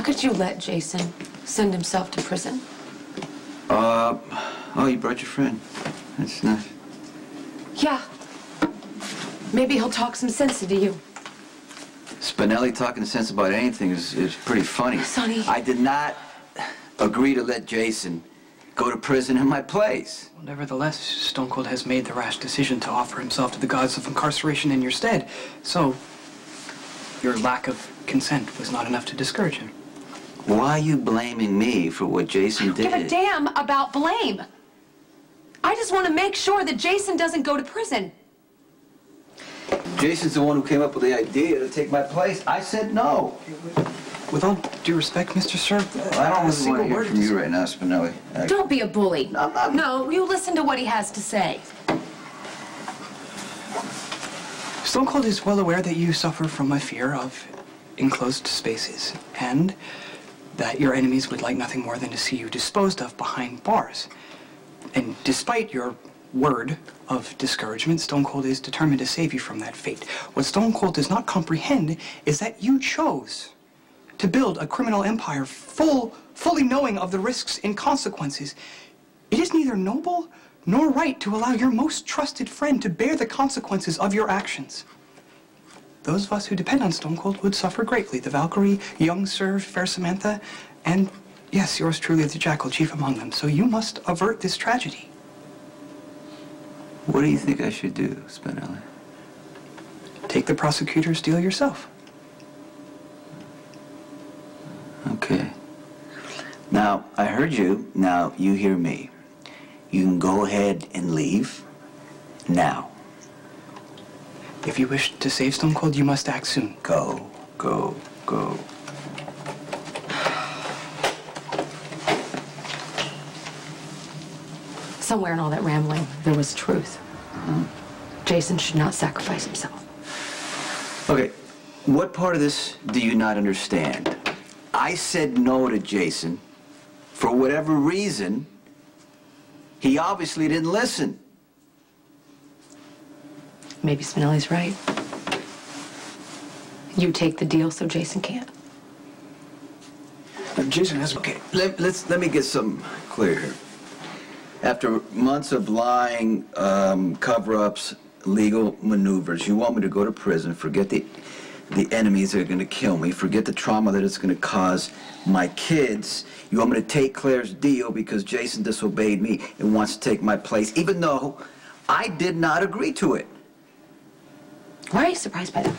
How could you let Jason send himself to prison? Oh, you brought your friend. That's nice. Yeah. Maybe he'll talk some sense into you. Spinelli talking sense about anything is pretty funny. Sonny. I did not agree to let Jason go to prison in my place. Well, nevertheless, Stone Cold has made the rash decision to offer himself to the gods of incarceration in your stead. So, your lack of consent was not enough to discourage him. Why are you blaming me for what Jason did? I don't give a damn about blame. I just want to make sure that Jason doesn't go to prison. Jason's the one who came up with the idea to take my place. I said no. With all due respect, Mr. Sir, I don't really want to hear from you right now, Spinelli. Don't be a bully. No, No, you listen to what he has to say. Stone Cold is well aware that you suffer from a fear of enclosed spaces, and that your enemies would like nothing more than to see you disposed of behind bars. And despite your word of discouragement, Stone Cold is determined to save you from that fate. What Stone Cold does not comprehend is that you chose to build a criminal empire fully knowing of the risks and consequences. It is neither noble nor right to allow your most trusted friend to bear the consequences of your actions. Those of us who depend on Stone Cold would suffer greatly. The Valkyrie, young Sir, fair Samantha, and yes, yours truly, the Jackal, chief among them. So you must avert this tragedy. What do you think I should do, Spinelli? Take the prosecutor's deal yourself. Okay. Now, I heard you. Now, you hear me. You can go ahead and leave now. If you wish to save Stone Cold, you must act soon. Go, go, go. Somewhere in all that rambling, there was truth. Jason should not sacrifice himself. Okay, what part of this do you not understand? I said no to Jason. For whatever reason, he obviously didn't listen. Maybe Spinelli's right. You take the deal so Jason can't. Jason has... Okay, let me get something clear here. After months of lying, cover-ups, legal maneuvers, you want me to go to prison, forget the enemies that are going to kill me, forget the trauma that it's going to cause my kids. You want me to take Claire's deal because Jason disobeyed me and wants to take my place, even though I did not agree to it. Why are you surprised by that?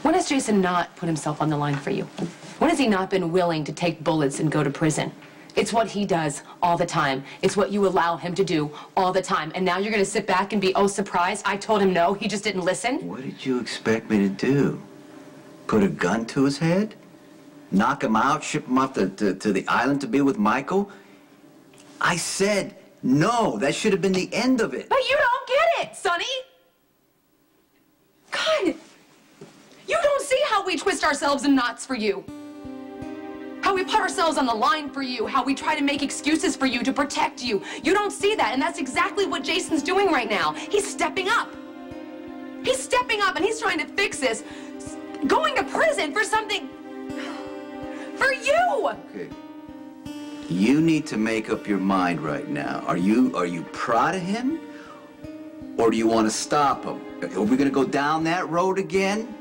When has Jason not put himself on the line for you? When has he not been willing to take bullets and go to prison? It's what he does all the time. It's what you allow him to do all the time. And now you're going to sit back and be, oh, surprised? I told him no. He just didn't listen. What did you expect me to do? Put a gun to his head? Knock him out? Ship him off to the island to be with Michael? I said no. That should have been the end of it. But you don't get it, Sonny. God, you don't see how we twist ourselves in knots for you. How we put ourselves on the line for you, how we try to make excuses for you to protect you. You don't see that, and that's exactly what Jason's doing right now. He's stepping up. He's stepping up, and he's trying to fix this. Going to prison for something... for you! Okay. You need to make up your mind right now. Are you proud of him? Or do you want to stop him? Are we going to go down that road again?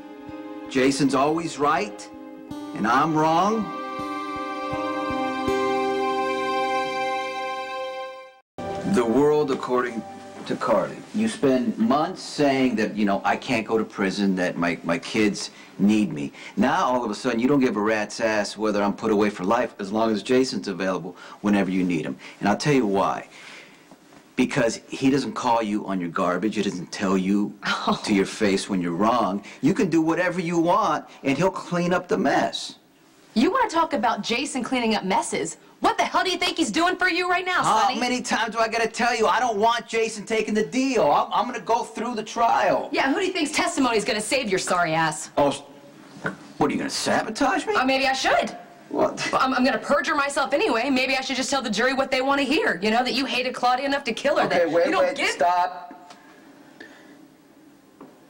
Jason's always right, and I'm wrong? The world according to Carly. You spend months saying that, you know, I can't go to prison, that my kids need me. Now, all of a sudden, you don't give a rat's ass whether I'm put away for life as long as Jason's available whenever you need him. And I'll tell you why. Because he doesn't call you on your garbage. He doesn't tell you to your face when you're wrong. You can do whatever you want, and he'll clean up the mess. You want to talk about Jason cleaning up messes? What the hell do you think he's doing for you right now, Sonny? How many times do I got to tell you? I don't want Jason taking the deal. I'm going to go through the trial. Yeah, who do you think's testimony is going to save your sorry ass? Oh, what, are you going to sabotage me? Maybe I should. What? I'm going to perjure myself anyway. Maybe I should just tell the jury what they want to hear. You know, that you hated Claudia enough to kill her. Okay, that you don't wait, get... stop.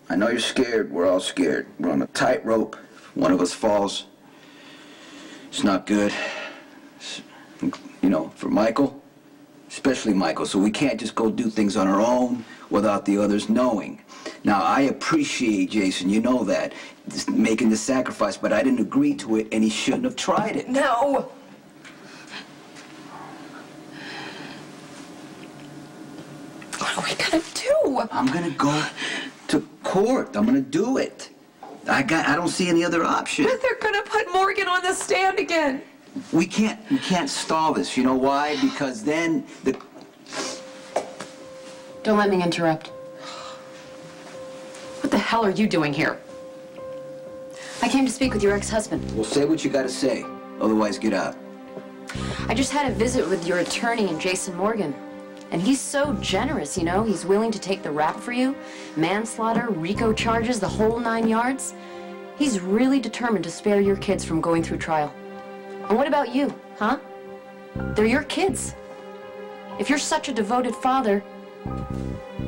I know you're scared. We're all scared. We're on a tightrope. If one of us falls, It's not good. You know, for Michael, especially Michael, so we can't just go do things on our own without the others knowing. Now, I appreciate Jason, you know that, making the sacrifice, but I didn't agree to it, and he shouldn't have tried it. No! What are we gonna do? I'm gonna go to court. I'm gonna do it. I don't see any other option. But they're gonna put Morgan on the stand again. We can't stall this. You know why? Because then the... Don't let me interrupt. What the hell are you doing here? I came to speak with your ex-husband. Well, say what you gotta say. Otherwise, get out. I just had a visit with your attorney, Jason Morgan. And he's so generous, you know? He's willing to take the rap for you. Manslaughter, RICO charges, the whole 9 yards. He's really determined to spare your kids from going through trial. And what about you, huh? They're your kids. If you're such a devoted father,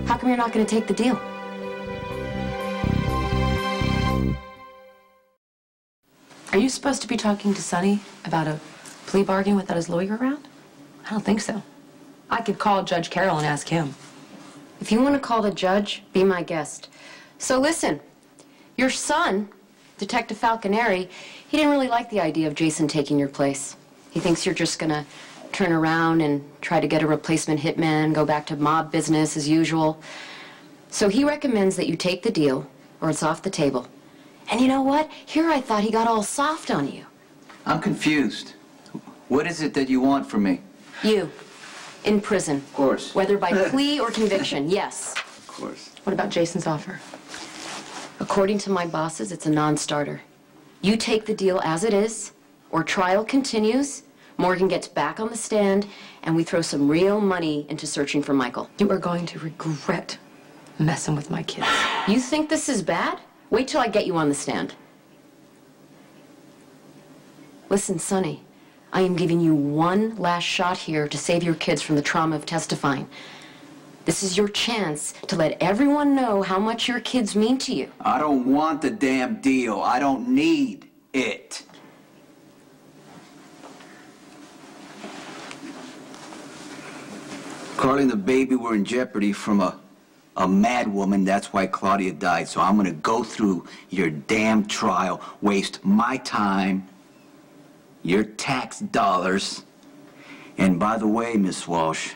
how come you're not going to take the deal? Are you supposed to be talking to Sonny about a plea bargain without his lawyer around? I don't think so. I could call Judge Carroll and ask him. If you want to call the judge, be my guest. So listen, your son, Detective Falconeri, he didn't really like the idea of Jason taking your place. He thinks you're just gonna turn around and try to get a replacement hitman, go back to mob business as usual. So he recommends that you take the deal, or it's off the table. And you know what? Here I thought he got all soft on you. I'm confused. What is it that you want from me? You, in prison. Of course. Whether by plea or conviction, yes. Of course. What about Jason's offer? According to my bosses, it's a non-starter. You take the deal as it is, or trial continues, Morgan gets back on the stand, and we throw some real money into searching for Michael. You are going to regret messing with my kids. You think this is bad? Wait till I get you on the stand. Listen, Sonny, I am giving you one last shot here to save your kids from the trauma of testifying. This is your chance to let everyone know how much your kids mean to you. I don't want the damn deal. I don't need it. Carly and the baby were in jeopardy from a mad woman. That's why Claudia died. So I'm gonna go through your damn trial, waste my time, your tax dollars. And by the way, Miss Walsh,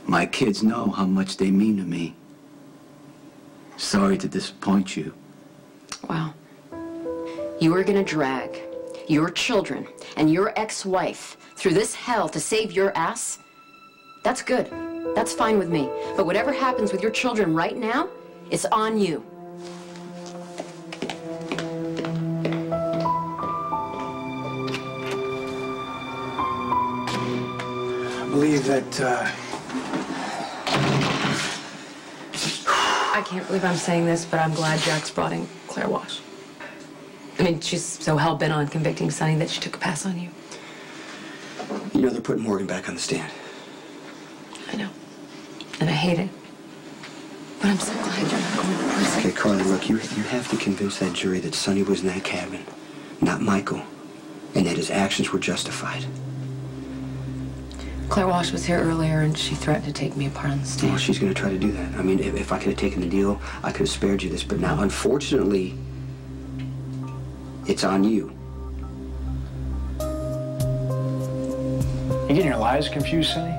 my kids know how much they mean to me. Sorry to disappoint you. Wow. You are gonna drag your children and your ex-wife through this hell to save your ass? That's good. That's fine with me. But whatever happens with your children right now, it's on you. I believe that, I can't believe I'm saying this, but I'm glad Jack's brought in Claire Walsh. I mean, she's so hell-bent on convicting Sonny that she took a pass on you. You know they're putting Morgan back on the stand. I know. And I hate it. But I'm so glad you're not going to prison. Okay, Carly, look, you have to convince that jury that Sonny was in that cabin, not Michael, and that his actions were justified. Claire Walsh was here earlier, and she threatened to take me apart on the stand. Well, she's going to try to do that. I mean, if I could have taken the deal, I could have spared you this. But now, unfortunately, it's on you. You getting your lives confused, Sonny?